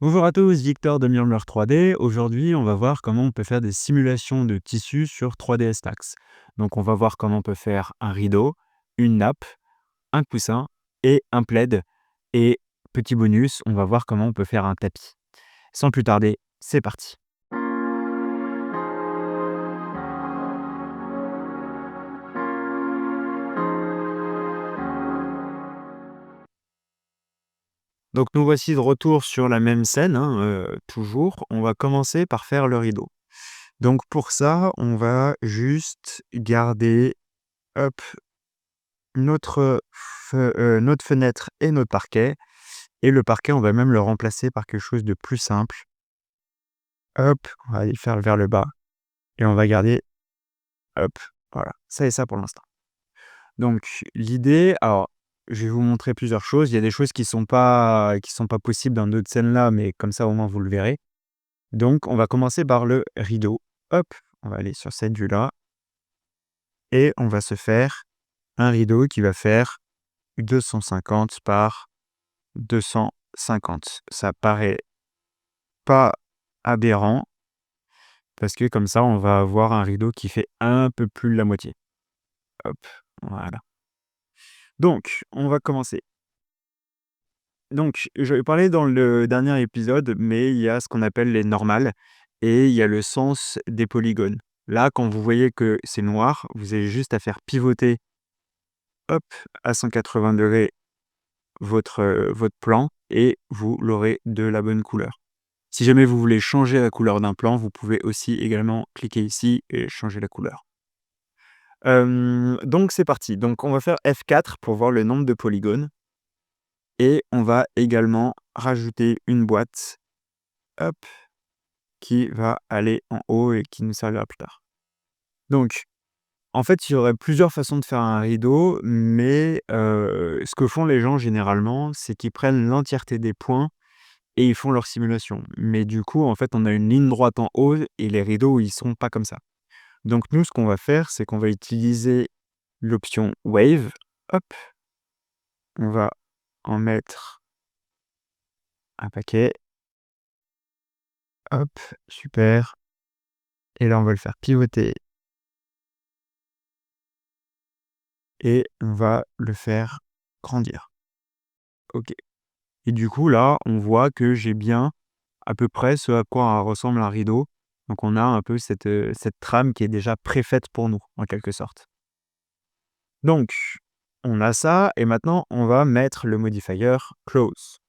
Bonjour à tous, Victor de Murmure 3D. Aujourd'hui, on va voir comment on peut faire des simulations de tissus sur 3ds Max. Donc, on va voir comment on peut faire un rideau, une nappe, un coussin et un plaid. Et petit bonus, on va voir comment on peut faire un tapis. Sans plus tarder, c'est parti. Donc, nous voici de retour sur la même scène, toujours. On va commencer par faire le rideau. Donc, pour ça, on va juste garder, hop, notre fenêtre et notre parquet. Et le parquet, on va même le remplacer par quelque chose de plus simple. Hop, on va aller faire vers le bas et on va garder, hop, voilà, ça et ça pour l'instant. Donc l'idée, alors je vais vous montrer plusieurs choses. Il y a des choses qui sont pas possibles dans d'autres scènes là, mais comme ça au moins vous le verrez. Donc on va commencer par le rideau. Hop, on va aller sur cette vue-là et on va se faire un rideau qui va faire 250 par 250. Ça paraît pas aberrant parce que comme ça, on va avoir un rideau qui fait un peu plus de la moitié. Hop, voilà. Donc, on va commencer. Donc, j'avais parlé dans le dernier épisode, mais il y a ce qu'on appelle les normales et il y a le sens des polygones. Là, quand vous voyez que c'est noir, vous avez juste à faire pivoter, hop, à 180 degrés votre plan et vous l'aurez de la bonne couleur. Si jamais vous voulez changer la couleur d'un plan, vous pouvez aussi également cliquer ici et changer la couleur. Donc c'est parti. Donc on va faire F4 pour voir le nombre de polygones et on va également rajouter une boîte, hop, qui va aller en haut et qui nous servira plus tard. Donc, en fait, il y aurait plusieurs façons de faire un rideau, mais ce que font les gens généralement, c'est qu'ils prennent l'entièreté des points et ils font leur simulation. Mais du coup, en fait, on a une ligne droite en haut et les rideaux, ils sont pas comme ça. Donc nous, ce qu'on va faire, c'est qu'on va utiliser l'option Wave. Hop, on va en mettre un paquet. Hop, super. Et là, on va le faire pivoter et on va le faire grandir. OK. Et du coup, là, on voit que j'ai bien à peu près ce à quoi ressemble un rideau. Donc on a un peu cette trame qui est déjà préfaite pour nous, en quelque sorte. Donc, on a ça et maintenant, on va mettre le modifier close.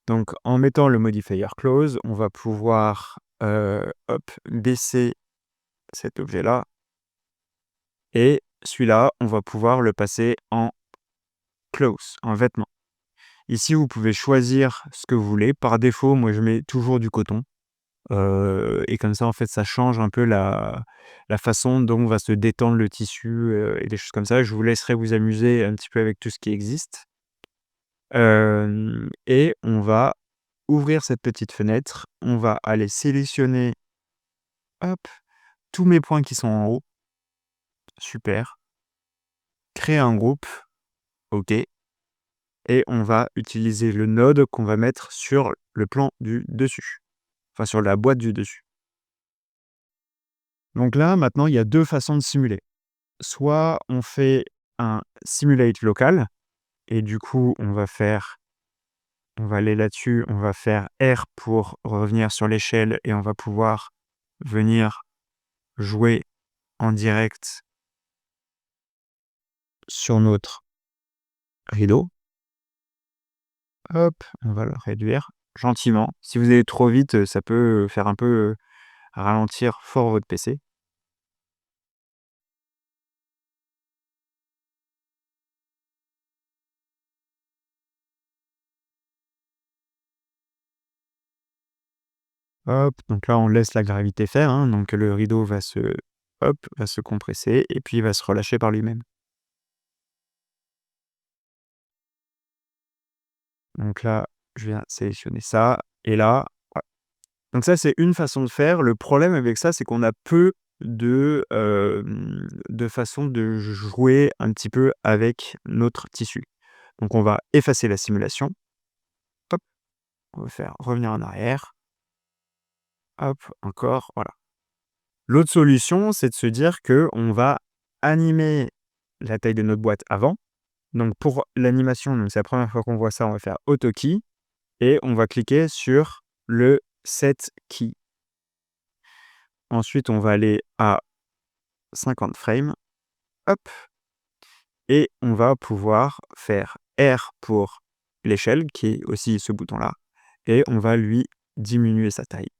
Donc en mettant le modifier close, on va pouvoir, hop, baisser cet objet-là et celui-là, on va pouvoir le passer en close, en vêtement. Ici, vous pouvez choisir ce que vous voulez. Par défaut, moi, je mets toujours du coton, et comme ça, en fait, ça change un peu la façon dont va se détendre le tissu, et des choses comme ça. Je vous laisserai vous amuser un petit peu avec tout ce qui existe. Et on va ouvrir cette petite fenêtre. On va aller sélectionner, hop, tous mes points qui sont en haut. Super. Créer un groupe. OK. Et on va utiliser le node qu'on va mettre sur le plan du dessus. Enfin, sur la boîte du dessus. Donc là, maintenant, il y a 2 façons de simuler. Soit on fait un simulate local et du coup, on va aller là-dessus, on va faire R pour revenir sur l'échelle et on va pouvoir venir jouer en direct sur notre rideau. Hop, on va le réduire gentiment. Si vous allez trop vite, ça peut faire un peu, ralentir fort votre PC. Hop, donc là, on laisse la gravité faire, donc le rideau va se compresser et puis il va se relâcher par lui-même. Donc là, je viens sélectionner ça et là, ouais. Donc ça, c'est une façon de faire. Le problème avec ça, c'est qu'on a peu de façons de jouer un petit peu avec notre tissu. Donc on va effacer la simulation. Hop, on va faire revenir en arrière. Hop, encore, voilà. L'autre solution, c'est de se dire qu'on va animer la taille de notre boîte avant. Donc pour l'animation, donc c'est la première fois qu'on voit ça, on va faire Auto Key et on va cliquer sur le Set Key. Ensuite, on va aller à 50 frames, hop, et on va pouvoir faire R pour l'échelle, qui est aussi ce bouton-là, et on va lui diminuer sa taille.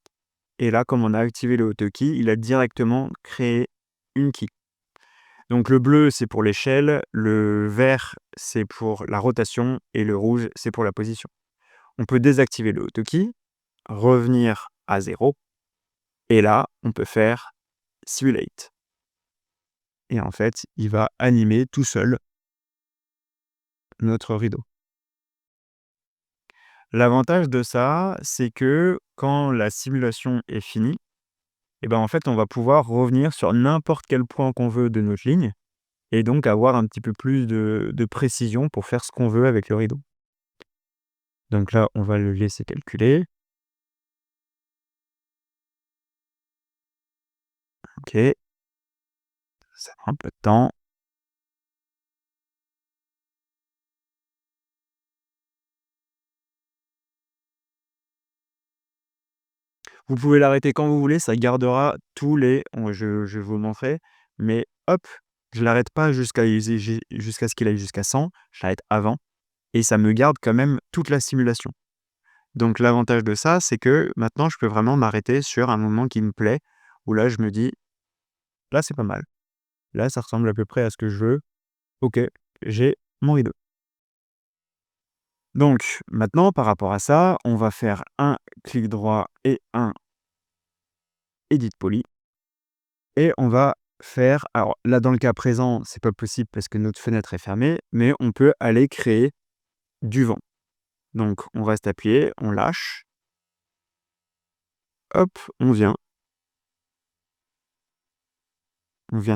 Et là, comme on a activé le Auto Key, il a directement créé une key. Donc le bleu, c'est pour l'échelle, le vert, c'est pour la rotation, et le rouge, c'est pour la position. On peut désactiver le Auto Key, revenir à 0, et là, on peut faire Simulate. Et en fait, il va animer tout seul notre rideau. L'avantage de ça, c'est que quand la simulation est finie, et ben, en fait, on va pouvoir revenir sur n'importe quel point qu'on veut de notre ligne et donc avoir un petit peu plus de précision pour faire ce qu'on veut avec le rideau. Donc là, on va le laisser calculer. OK, ça prend un peu de temps. Vous pouvez l'arrêter quand vous voulez, ça gardera tous les je vais vous le montrer, mais hop, je l'arrête pas jusqu'à ce qu'il aille jusqu'à 100, je l'arrête avant et ça me garde quand même toute la simulation. Donc l'avantage de ça, c'est que maintenant je peux vraiment m'arrêter sur un moment qui me plaît, où là je me dis: «Là c'est pas mal. Là ça ressemble à peu près à ce que je veux. OK, j'ai mon rideau». Donc maintenant par rapport à ça, on va faire un clic droit et un Edit Poly et on va faire alors là dans le cas présent, c'est pas possible parce que notre fenêtre est fermée, mais on peut aller créer du vent. Donc on reste appuyé, on lâche, hop, on vient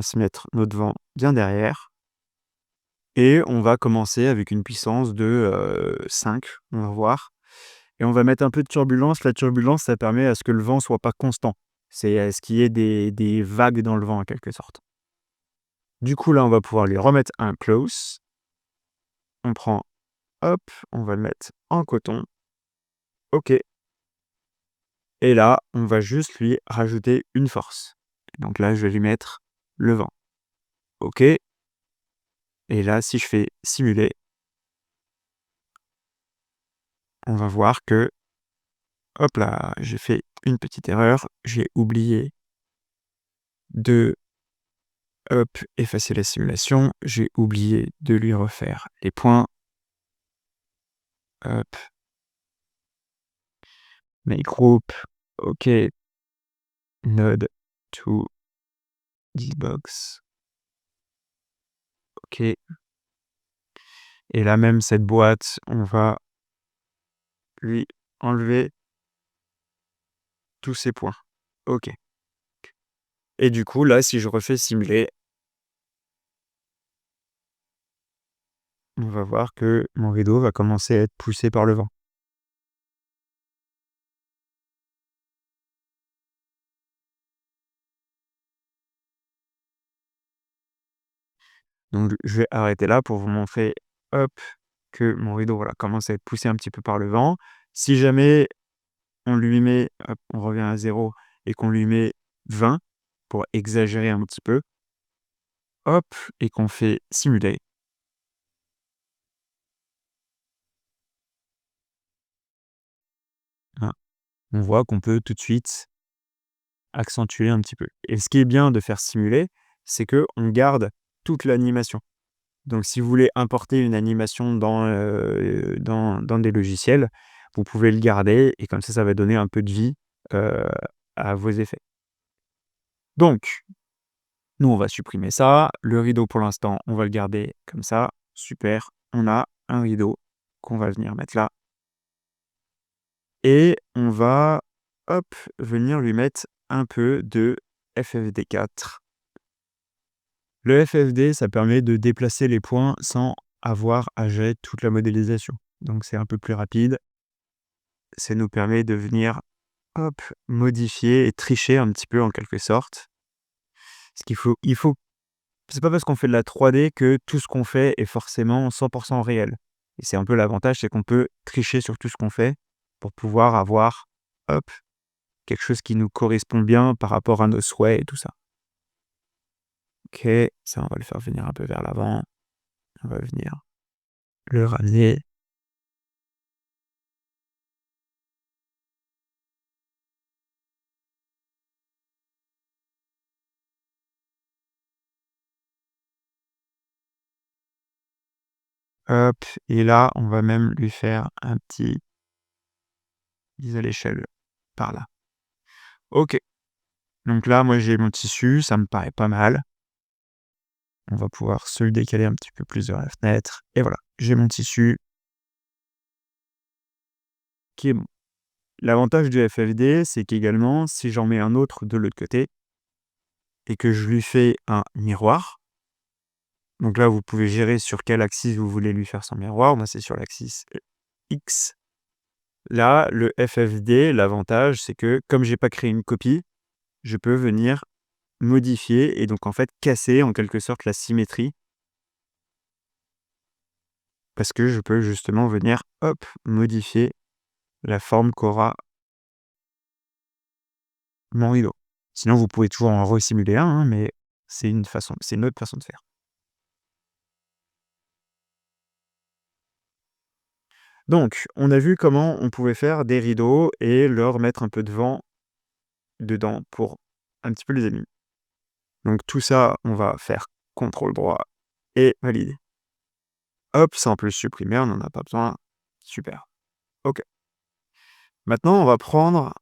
se mettre notre vent bien derrière et on va commencer avec une puissance de, 5, on va voir et on va mettre un peu de turbulence. La turbulence, ça permet à ce que le vent soit pas constant. C'est à ce qu'il y ait des vagues dans le vent en quelque sorte. Du coup là, on va pouvoir lui remettre un close. On prend, hop, on va le mettre en coton. OK et là, on va juste lui rajouter une force. Donc là, je vais lui mettre le vent. OK et là, si je fais simuler, on va voir que hop là, j'ai fait une petite erreur. J'ai oublié de, hop, effacer la simulation. J'ai oublié de lui refaire les points. Hop, make group. OK, node to this box. OK. Et là même cette boîte, on va lui enlever tous ces points. OK. Et du coup, là, si je refais simuler, on va voir que mon rideau va commencer à être poussé par le vent. Donc je vais arrêter là pour vous montrer, hop, que mon rideau, voilà, commence à être poussé un petit peu par le vent. Si jamais on lui met, hop, on revient à 0 et qu'on lui met 20 pour exagérer un petit peu, hop, et qu'on fait simuler, hein, on voit qu'on peut tout de suite accentuer un petit peu. Et ce qui est bien de faire simuler, c'est que on garde toute l'animation. Donc si vous voulez importer une animation dans des logiciels, vous pouvez le garder et comme ça va donner un peu de vie, heu, à vos effets. Donc, nous, on va supprimer ça. Le rideau, pour l'instant, on va le garder comme ça. Super, on a un rideau qu'on va venir mettre là et on va, hop, venir lui mettre un peu de FFD4. Le FFD, ça permet de déplacer les points sans avoir à gérer toute la modélisation. Donc c'est un peu plus rapide. ça nous permet de venir, hop, modifier et tricher un petit peu en quelque sorte. Parce qu'il faut c'est pas parce qu'on fait de la 3D que tout ce qu'on fait est forcément 100 réel. Et c'est un peu l'avantage, c'est qu'on peut tricher sur tout ce qu'on fait pour pouvoir avoir, hop, quelque chose qui nous correspond bien par rapport à nos souhaits et tout ça. OK, ça, on va le faire venir un peu vers l'avant. On va venir le ramener. Hop, et là, on va même lui faire un petit mise à l'échelle par là. OK, donc là, moi, j'ai mon tissu, ça me paraît pas mal. On va pouvoir se le décaler un petit peu plus vers la fenêtre et voilà, j'ai mon tissu qui est bon. L'avantage du FFD, c'est qu'également, si j'en mets un autre de l'autre côté et que je lui fais un miroir, donc là, vous pouvez gérer sur quelle axis vous voulez lui faire son miroir. Moi, c'est sur l'axis X. Là, le FFD, l'avantage, c'est que comme j'ai pas créé une copie, je peux venir modifier et donc en fait casser en quelque sorte la symétrie parce que je peux justement venir, hop, modifier la forme qu'aura mon rideau. Sinon, vous pouvez toujours en resimuler un, hein, mais c'est une autre façon de faire. Donc, on a vu comment on pouvait faire des rideaux et leur mettre un peu de vent dedans pour un petit peu les éliminer. Donc tout ça, on va faire contrôle droit et valider. Hop, ça on peut le supprimer, on n'en a pas besoin. Super. OK. Maintenant, on va prendre,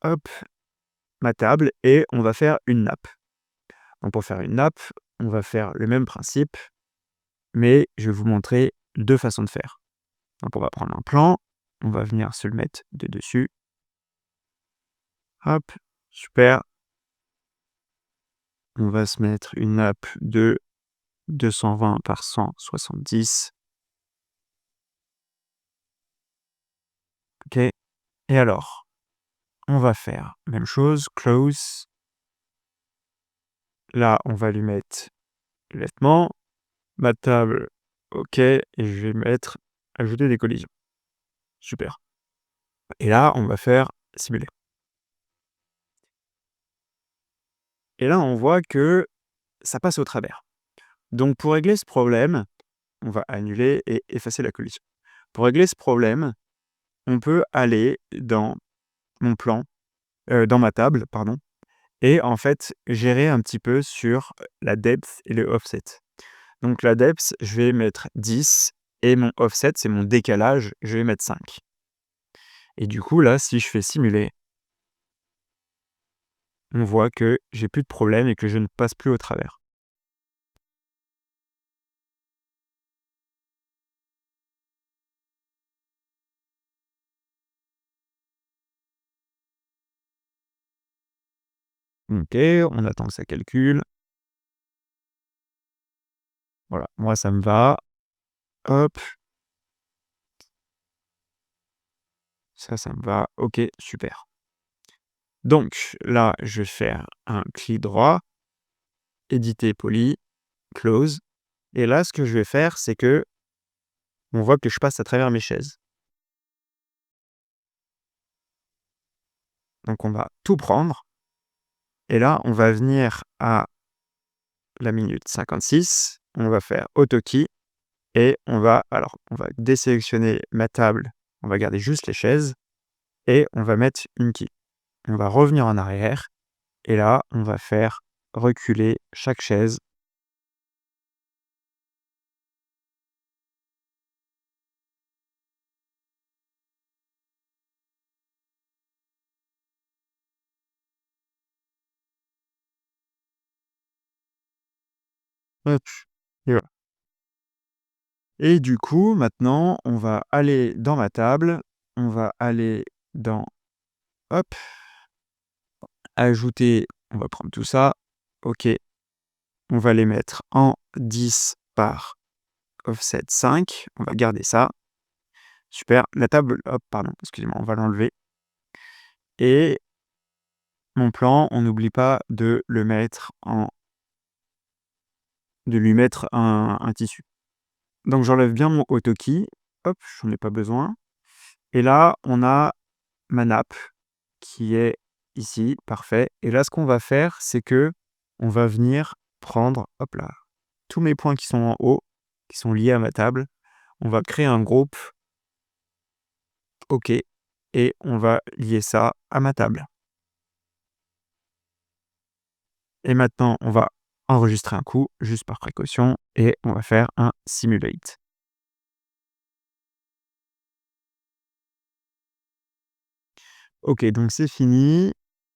hop, ma table et on va faire une nappe. Donc pour faire une nappe, on va faire le même principe, mais je vais vous montrer 2 façons de faire. Donc on va prendre un plan, on va venir se le mettre de dessus. Hop, super. On va se mettre une nappe de 220 par 170. OK. Et alors, on va faire même chose, close. Là, on va lui mettre le vêtement, ma table, OK, et je vais mettre ajouter des collisions. Super. Et là, on va faire simuler. Et là, on voit que ça passe au travers. Donc pour régler ce problème, on va annuler et effacer la collision. Pour régler ce problème, on peut aller dans mon plan, dans ma table, pardon, et en fait, gérer un petit peu sur la depth et le offset. Donc la depth, je vais mettre 10 et mon offset, c'est mon décalage, je vais mettre 5. Et du coup, là, si je fais simuler, on voit que j'ai plus de problème et que je ne passe plus au travers. OK, on attend que ça calcule. Voilà, moi ça me va. Hop, ça me va. OK, super. Donc là, je vais faire un clic droit, éditer poli, close. Et là, ce que je vais faire, c'est que on voit que je passe à travers mes chaises. Donc on va tout prendre et là, on va venir à la minute 56, on va faire AutoKey et on va désélectionner ma table, on va garder juste les chaises et on va mettre une key. On va revenir en arrière et là, on va faire reculer chaque chaise. Hop, et voilà. Et du coup, maintenant, on va aller dans ma table, on va aller dans, hop, ajouter, on va prendre tout ça, OK, on va les mettre en 10 par offset 5, on va garder ça. Super. La table, hop, pardon, excusez-moi, on va l'enlever et mon plan, on n'oublie pas de lui mettre un tissu. Donc j'enlève bien mon Hotoki, hop, j'en ai pas besoin et là, on a ma nappe qui est ici, parfait et là, ce qu'on va faire, c'est que on va venir prendre, hop là, tous mes points qui sont en haut, qui sont liés à ma table. On va créer un groupe OK et on va lier ça à ma table. Et maintenant, on va enregistrer un coup, juste par précaution, et on va faire un simulate. OK, donc c'est fini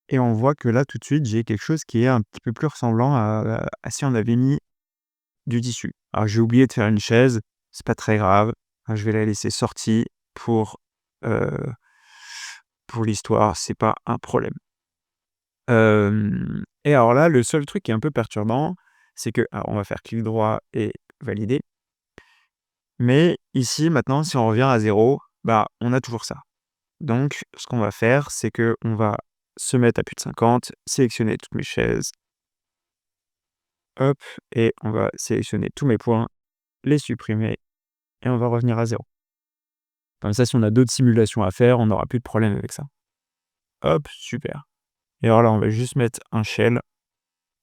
et on voit que là, tout de suite, j'ai quelque chose qui est un petit peu plus ressemblant à si on avait mis du tissu. Alors j'ai oublié de faire une chaise, c'est pas très grave, je vais la laisser sortie pour, heu, pour l'histoire, c'est pas un problème. Et alors là, le seul truc qui est un peu perturbant, c'est que alors on va faire clic droit et valider, mais ici maintenant si on revient à zéro, bah, on a toujours ça. Donc ce qu'on va faire, c'est que on va se mettre à plus de 50, sélectionner toutes mes chaises, hop et on va sélectionner tous mes points, les supprimer et on va revenir à zéro. Comme ça, si on a d'autres simulations à faire, on n'aura plus de problème avec ça. Hop, super. Et alors là, on va juste mettre un shell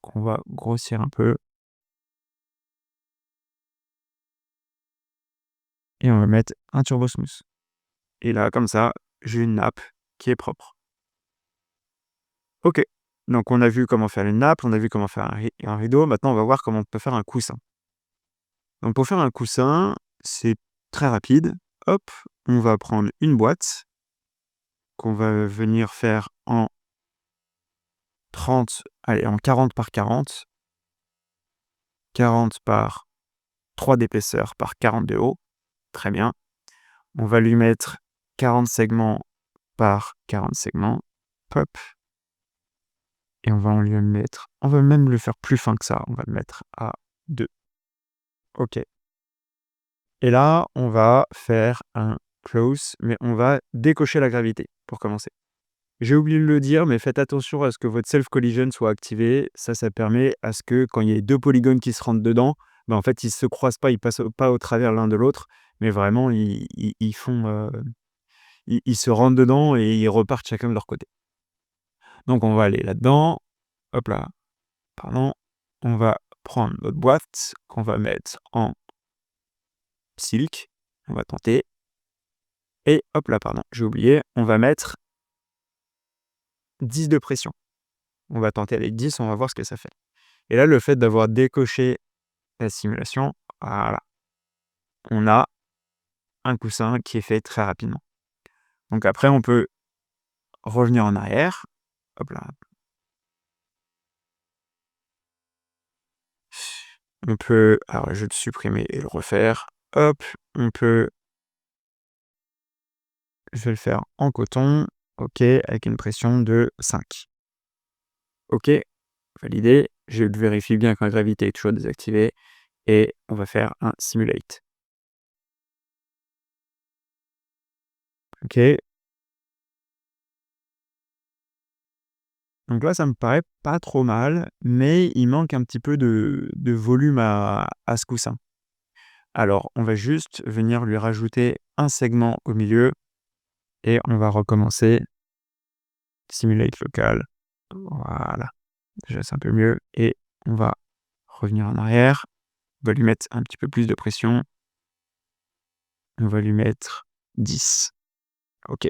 qu'on va grossir un peu et on va mettre un turbo smooth. Et là, comme ça, j'ai une nappe qui est propre. OK. Donc on a vu comment faire une nappe, on a vu comment faire un rideau. Maintenant, on va voir comment on peut faire un coussin. Donc pour faire un coussin, c'est très rapide. Hop, on va prendre une boîte qu'on va venir faire en 30, allez, en 40 par 40, 40 par 3 d'épaisseur par 40 de haut. Très bien. On va lui mettre 40 segments par 40 segments. Hop. Et on va même le faire plus fin que ça, on va le mettre à 2. OK. Et là, on va faire un close, mais on va décocher la gravité pour commencer. J'ai oublié de le dire, mais faites attention à ce que votre self collision soit activé. Ça permet à ce que quand il y ait 2 polygones qui se rentrent dedans, bah, en fait, ils se croisent pas, ils passent pas au travers l'un de l'autre, mais vraiment ils font, ils se rentrent dedans et ils repartent chacun de leur côté. Donc on va aller là-dedans, hop là, pardon, on va prendre notre boîte qu'on va mettre en silk, on va tenter et hop là, pardon, j'ai oublié, on va mettre 10 de pression. On va tenter avec 10, on va voir ce que ça fait. Et là, le fait d'avoir décoché la simulation, voilà, on a un coussin qui est fait très rapidement. Donc après, on peut revenir en arrière, hop là, on peut, alors je vais le supprimer et le refaire, hop, on peut, je vais le faire en coton, OK, avec une pression de 5. OK, validé. Je vérifie bien que la gravité est toujours désactivée et on va faire un simulate. OK, donc là, ça me paraît pas trop mal, mais il manque un petit peu de volume à ce coussin. Alors, on va juste venir lui rajouter un segment au milieu et on va recommencer. Simulate local. Voilà, déjà c'est un peu mieux et on va revenir en arrière. On va lui mettre un petit peu plus de pression. On va lui mettre 10. OK,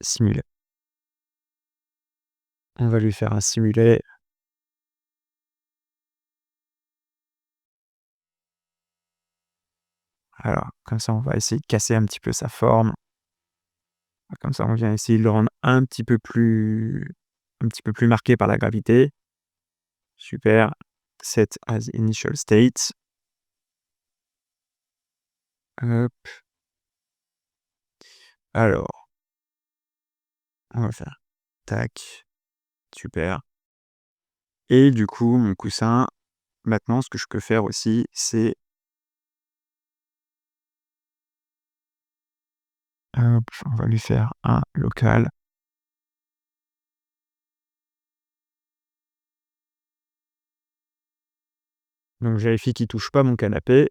simulé. On va lui faire un simulé. Alors, comme ça, on va essayer de casser un petit peu sa forme. Comme ça, on vient essayer de le rendre un petit peu plus marqué par la gravité. Super. Set as initial state. Hop. Alors, on va faire tac. Super. Et du coup, mon coussin, maintenant, ce que je peux faire aussi, c'est Hop, on va lui faire un local. Donc je vérifie qu'il touche pas mon canapé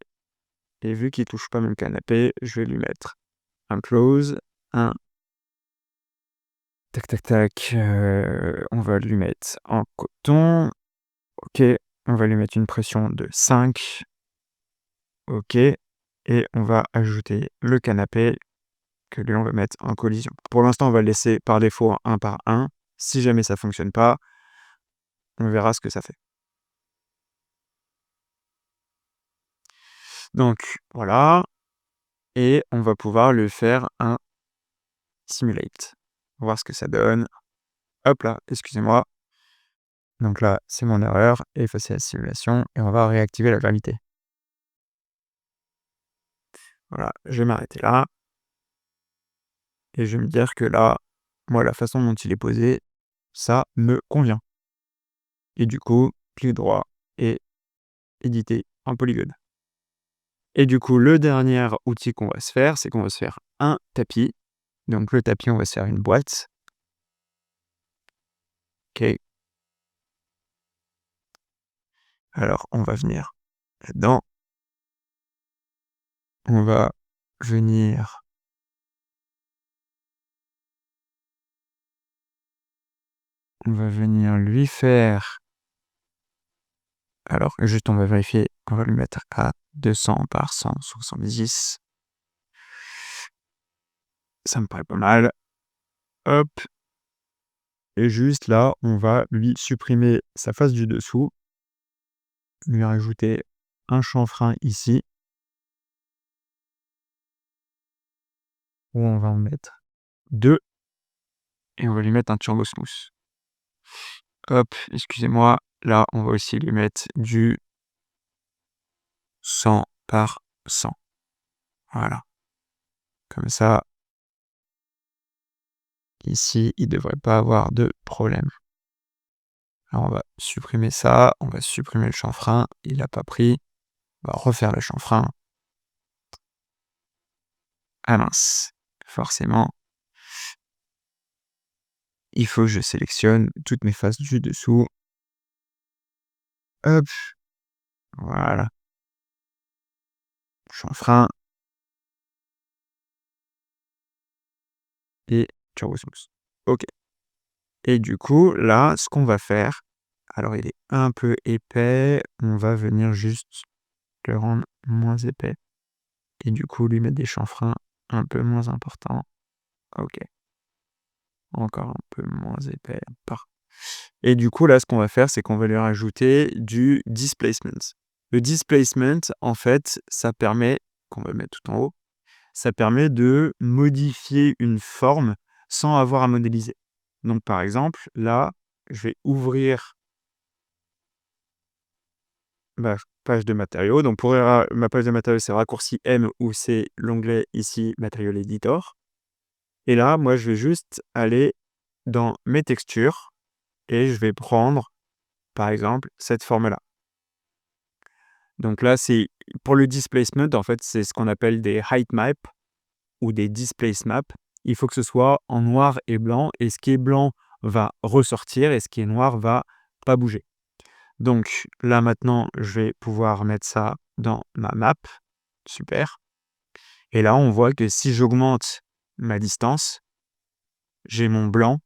et vu qu'il touche pas mon canapé, je vais lui mettre un close, un tac tac tac, on va lui mettre en coton. OK, on va lui mettre une pression de 5. OK et on va ajouter le canapé que lui, on va mettre en collision. Pour l'instant, on va le laisser par défaut un par un. Si jamais ça fonctionne pas, on verra ce que ça fait. Donc voilà et on va pouvoir lui faire un simulate. Voir ce que ça donne. Hop là, excusez-moi. Donc là, c'est mon erreur, effacer la simulation et on va réactiver la gravité. Voilà, je vais m'arrêter là et je vais me dire que là, moi, la façon dont il est posé, ça me convient. Et du coup, clic droit et éditer en polygone. Et du coup, le dernier outil qu'on va se faire, c'est qu'on va se faire un tapis. Donc le tapis, on va se faire une boîte. OK. Alors, on va venir là-dedans. On va venir lui faire alors juste on va vérifier, on va lui mettre à 200 par 170. Ça me paraît pas mal. Hop et juste là, on va lui supprimer sa face du dessous, lui rajouter un chanfrein ici où on va en mettre 2 et on va lui mettre un turbo smooth. Hop, excusez-moi, là, on va aussi lui mettre du 100 par 100. Voilà. Comme ça, ici, il ne devrait pas avoir de problème. Alors, on va supprimer ça, on va supprimer le chanfrein, il n'a pas pris. On va refaire le chanfrein. Ah mince, forcément, il faut que je sélectionne toutes mes faces du dessous. Hop, voilà. Chanfrein et turbo smooth. OK. Et du coup, là, ce qu'on va faire, alors il est un peu épais, on va venir juste le rendre moins épais et du coup lui mettre des chanfreins un peu moins importants. OK, encore un peu moins épais. Et du coup, là, ce qu'on va faire, c'est qu'on va lui rajouter du displacement. Le displacement, en fait, ça permet, qu'on va mettre tout en haut, ça permet de modifier une forme sans avoir à modéliser. Donc, par exemple, là, je vais ouvrir ma page de matériaux. Donc, pour ouvrir ma page de matériaux, c'est raccourci M ou c'est l'onglet ici, Material Editor. Et là, moi, je vais juste aller dans mes textures et je vais prendre, par exemple, cette forme-là. Donc là, c'est pour le displacement, en fait, c'est ce qu'on appelle des height maps ou des displace maps. Il faut que ce soit en noir et blanc et ce qui est blanc va ressortir et ce qui est noir va pas bouger. Donc là, maintenant, je vais pouvoir mettre ça dans ma map. Super. Et là, on voit que si j'augmente ma distance, j'ai mon blanc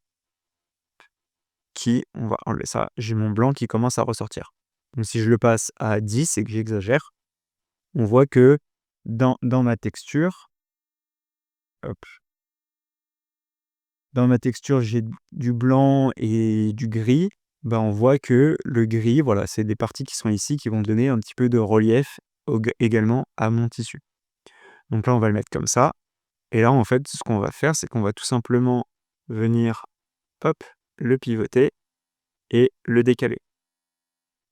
qui, on va enlever ça, j'ai mon blanc qui commence à ressortir. Donc si je le passe à 10 et que j'exagère, on voit que dans ma texture, hop, dans ma texture, j'ai du blanc et du gris. Bah, on voit que le gris, voilà, c'est des parties qui sont ici qui vont donner un petit peu de relief également à mon tissu. Donc là, on va le mettre comme ça. Et là, en fait, ce qu'on va faire, c'est qu'on va tout simplement venir, hop, le pivoter et le décaler.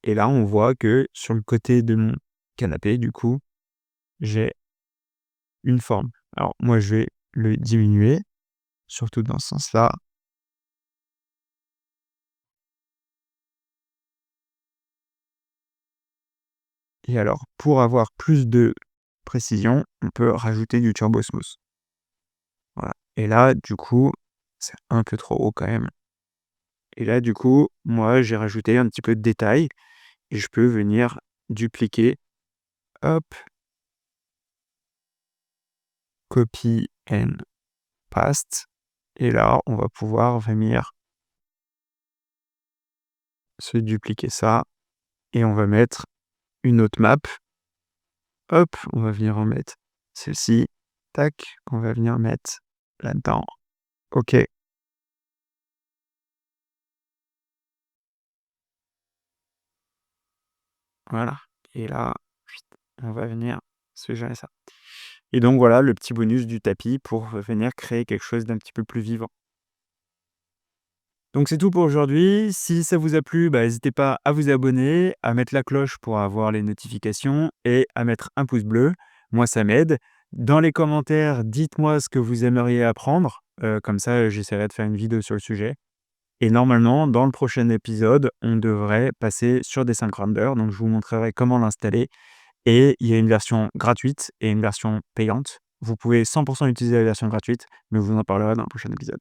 Et là, on voit que sur le côté de mon canapé, du coup, j'ai une forme. Alors moi, je vais le diminuer, surtout dans ce sens-là. Et alors, pour avoir plus de précision, on peut rajouter du turbo smooth. et là, du coup, c'est un peu trop haut quand même et là, du coup, moi, j'ai rajouté un petit peu de détail et je peux venir dupliquer, hop, copy and paste et là, on va pouvoir venir se dupliquer ça et on va mettre une autre map. Hop, on va venir en mettre celle-ci. Tac, on va venir mettre là-dedans. OK, voilà et là, on va venir se gérer ça et donc voilà le petit bonus du tapis pour venir créer quelque chose d'un petit peu plus vivant. Donc c'est tout pour aujourd'hui. Si ça vous a plu, bah, n'hésitez pas à vous abonner, à mettre la cloche pour avoir les notifications et à mettre un pouce bleu. Moi, ça m'aide. Dans les commentaires, dites-moi ce que vous aimeriez apprendre. Comme ça, j'essaierai de faire une vidéo sur le sujet. Et normalement, dans le prochain épisode, on devrait passer sur Desync Render. Donc, je vous montrerai comment l'installer. Et il y a une version gratuite et une version payante. Vous pouvez 100% utiliser la version gratuite, mais je vous en parlerai dans le prochain épisode.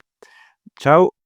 Ciao!